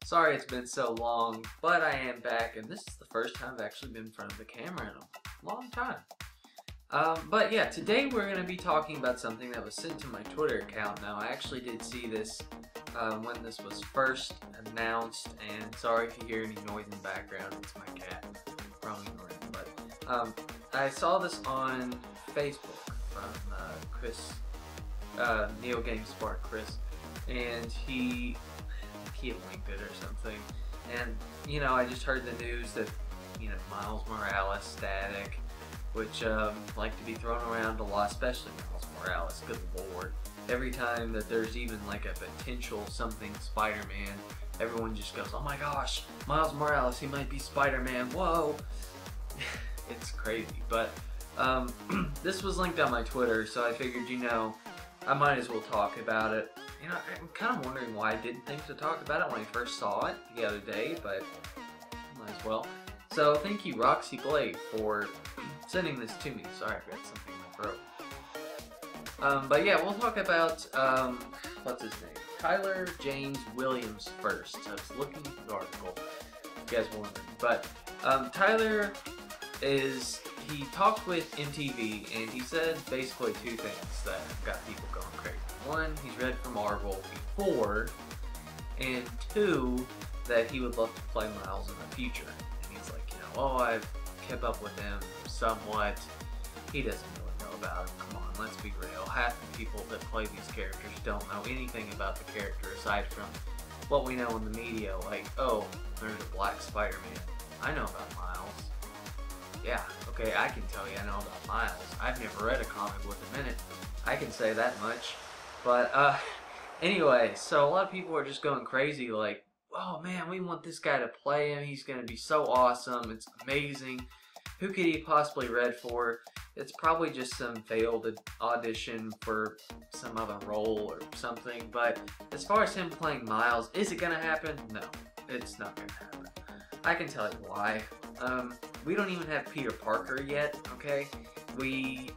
Sorry it's been so long, but I am back, and this is the first time I've actually been in front of the camera in a long time. But yeah, today we're going to be talking about something that was sent to my Twitter account. Now, I actually did see this when this was first announced, and sorry if you hear any noise in the background, it's my cat roaming around. But I saw this on Facebook from Chris, Neo Game Spark Chris, and he linked it or something, and you know, I just heard the news that, you know, Miles Morales static, which like to be thrown around a lot, especially Miles Morales. Good lord, every time that there's even like a potential something Spider-Man, everyone just goes, oh my gosh, Miles Morales, he might be Spider-Man, whoa. It's crazy. But this was linked on my Twitter, so I figured, you know, I might as well talk about it. You know, I'm kind of wondering why I didn't think to talk about it when I first saw it the other day, but might as well. So thank you, Roxy Blade, for sending this to me. Sorry, I've got something in my throat. But yeah, we'll talk about, what's his name? Tyler James Williams first. I was looking at the article, if you guys were wondering. But Tyler he talked with MTV, and he said basically two things that got people going crazy. One, he's read for Marvel before, and two, that he would love to play Miles in the future. And he's like, you know, oh, I've kept up with him somewhat. He doesn't really know about him. Come on, let's be real. Half the people that play these characters don't know anything about the character aside from what we know in the media, like, oh, there's a black Spider-Man. I know about Miles. Yeah, okay, I can tell you I know about Miles. I've never read a comic book in a minute. I can say that much. But, anyway, so a lot of people are just going crazy, like, oh man, we want this guy to play him. He's going to be so awesome. It's amazing. Who could he possibly read for? It's probably just some failed audition for some other role or something. But as far as him playing Miles, is it going to happen? No, it's not going to happen. I can tell you why. We don't even have Peter Parker yet, okay? I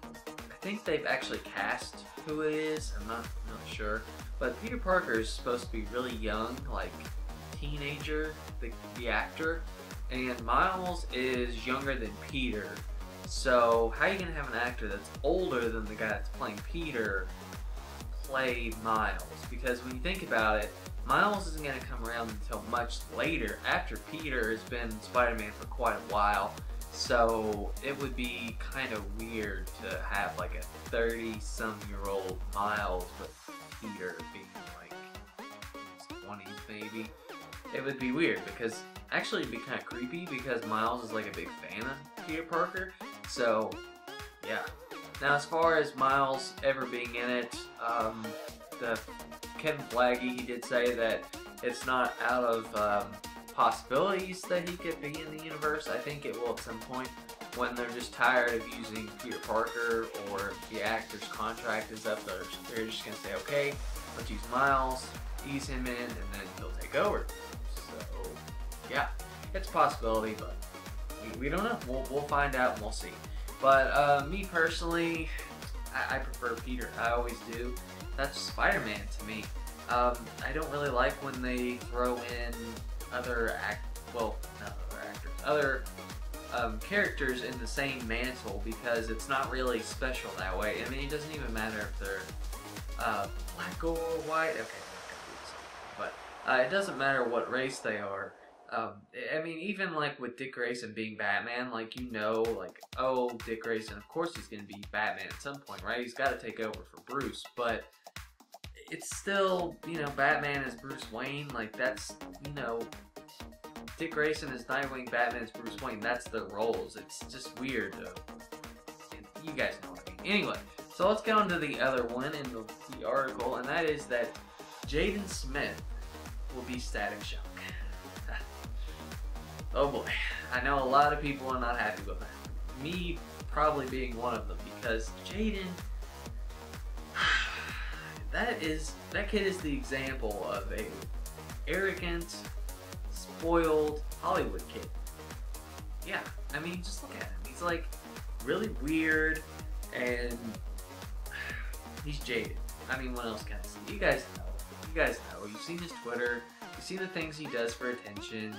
think they've actually cast who it is. I'm not sure. But Peter Parker is supposed to be really young, like teenager, the actor. And Miles is younger than Peter. So how are you going to have an actor that's older than the guy that's playing Peter play Miles? Because when you think about it, Miles isn't going to come around until much later, after Peter has been Spider-Man for quite a while. So it would be kind of weird to have like a 30-some-year-old Miles with Peter being like in his 20s maybe. It would be weird because actually it'd be kind of creepy because Miles is like a big fan of Peter Parker. So yeah. Now as far as Miles ever being in it, the Kevin Feige, he did say that it's not out of possibilities that he could be in the universe. I think it will at some point when they're just tired of using Peter Parker or the actor's contract is up. They're just going to say, okay, let's use Miles, ease him in, and then he'll take over. So, yeah, it's a possibility, but we don't know. We'll find out and we'll see. But me personally, I prefer Peter. I always do. That's Spider-Man to me. I don't really like when they throw in other characters in the same mantle because it's not really special that way. I mean, it doesn't even matter if they're black or white. Okay, I'm not gonna do this, but it doesn't matter what race they are. I mean, even like with Dick Grayson being Batman, like, you know, like, oh, Dick Grayson, of course he's gonna be Batman at some point, right? He's got to take over for Bruce, but it's still, you know, Batman as Bruce Wayne, like, that's, you know, Dick Grayson as Nightwing, Batman as Bruce Wayne, that's the roles. It's just weird, you guys know what I mean. Anyway, so let's get on to the other one in the article, and that is that Jaden Smith will be Static Shock. Oh boy, I know a lot of people are not happy with that. Me probably being one of them, because Jaden, that kid is the example of a arrogant, spoiled Hollywood kid. Yeah, I mean, just look at him. He's like really weird, and he's jaded. I mean, what else can I say? You guys know. You guys know. You've seen his Twitter. You've seen the things he does for attention.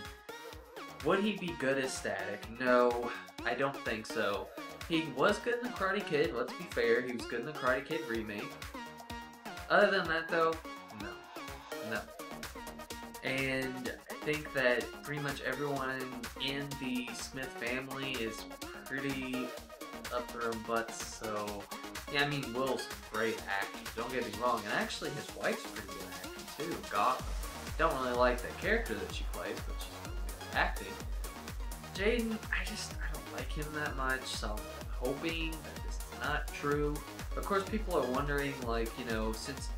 Would he be good as Static? No, I don't think so. He was good in the Karate Kid, let's be fair. He was good in the Karate Kid remake. Other than that, though, no. And I think that pretty much everyone in the Smith family is pretty up their own butts, so... Yeah, I mean, Will's great acting, don't get me wrong. And actually, his wife's pretty good acting, too. Gotham. Don't really like the character that she plays, but she's really good at acting. Jaden, I don't like him that much, so I'm hoping that this is not true. Of course, people are wondering, like, you know, since,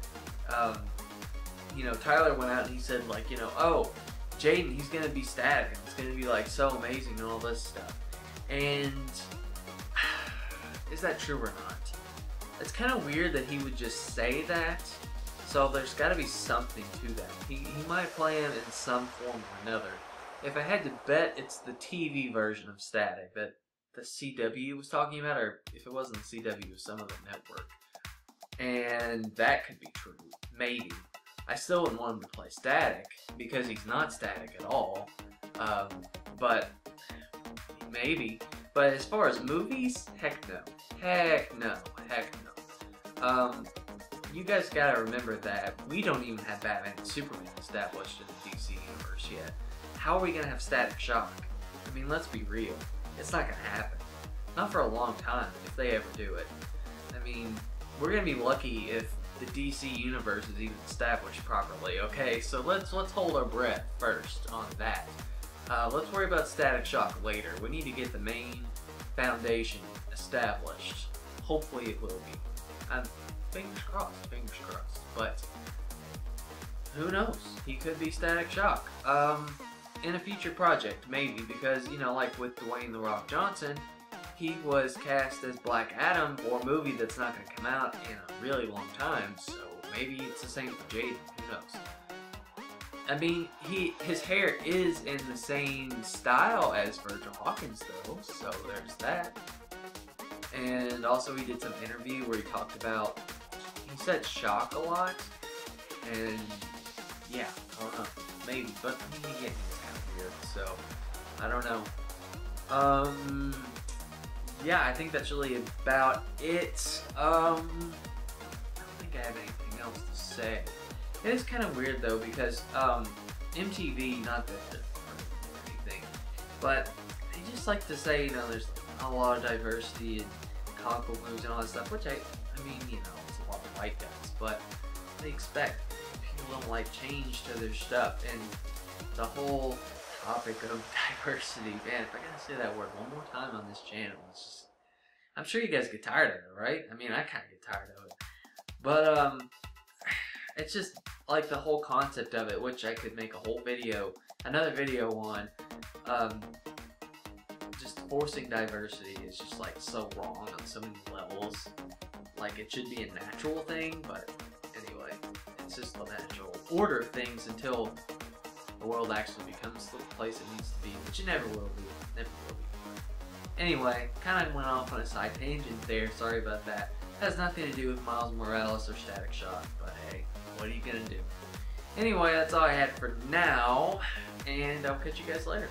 you know, Tyler went out and he said, like, you know, oh, Jaden, he's gonna be Static, and it's gonna be, like, so amazing and all this stuff. And is that true or not? It's kind of weird that he would just say that, so there's got to be something to that. He might play him in some form or another. If I had to bet, it's the TV version of Static that the CW was talking about, or if it wasn't the CW, it was some other network. And that could be true. Maybe. I still wouldn't want him to play Static, because he's not Static at all. But maybe. But as far as movies, heck no. Heck no. Heck no. You guys gotta remember that we don't even have Batman and Superman established in the DC universe yet. How are we gonna have Static Shock? I mean, let's be real. It's not gonna happen. Not for a long time, if they ever do it. I mean, we're gonna be lucky if the DC universe is even established properly, okay? So let's hold our breath first on that. Let's worry about Static Shock later. We need to get the main foundation established. Hopefully it will be. Fingers crossed. But who knows? He could be Static Shock. In a future project, maybe, because, you know, like with Dwayne "The Rock" Johnson, he was cast as Black Adam for a movie that's not going to come out in a really long time, so maybe it's the same for Jaden. Who knows? I mean, his hair is in the same style as Virgil Hawkins, though, so there's that. And also, he did some interview where he talked about, he said shock a lot, and yeah, I don't know, maybe, but I mean, yeah, he's kind of weird, so I don't know. Yeah, I think that's really about it. I don't think I have anything else to say. It is kind of weird though, because MTV, not that they're or anything, but they just like to say, you know, there's a lot of diversity in comic book movies and all that stuff, which I mean, you know, it's a lot of white guys, but they expect people don't like change to their stuff, and the whole topic of diversity, man, if I gotta say that word one more time on this channel, it's just, I'm sure you guys get tired of it, right? I mean, I kind of get tired of it, but it's just like the whole concept of it, which I could make a whole video, another video on. Just forcing diversity is just like so wrong on so many levels. Like, it should be a natural thing, but anyway, it's just the natural order of things until the world actually becomes the place it needs to be, which it never will be. Never will be. Anyway, kind of went off on a side tangent there. Sorry about that. Has nothing to do with Miles Morales or Static Shock, but hey, what are you gonna do? Anyway, that's all I had for now, and I'll catch you guys later.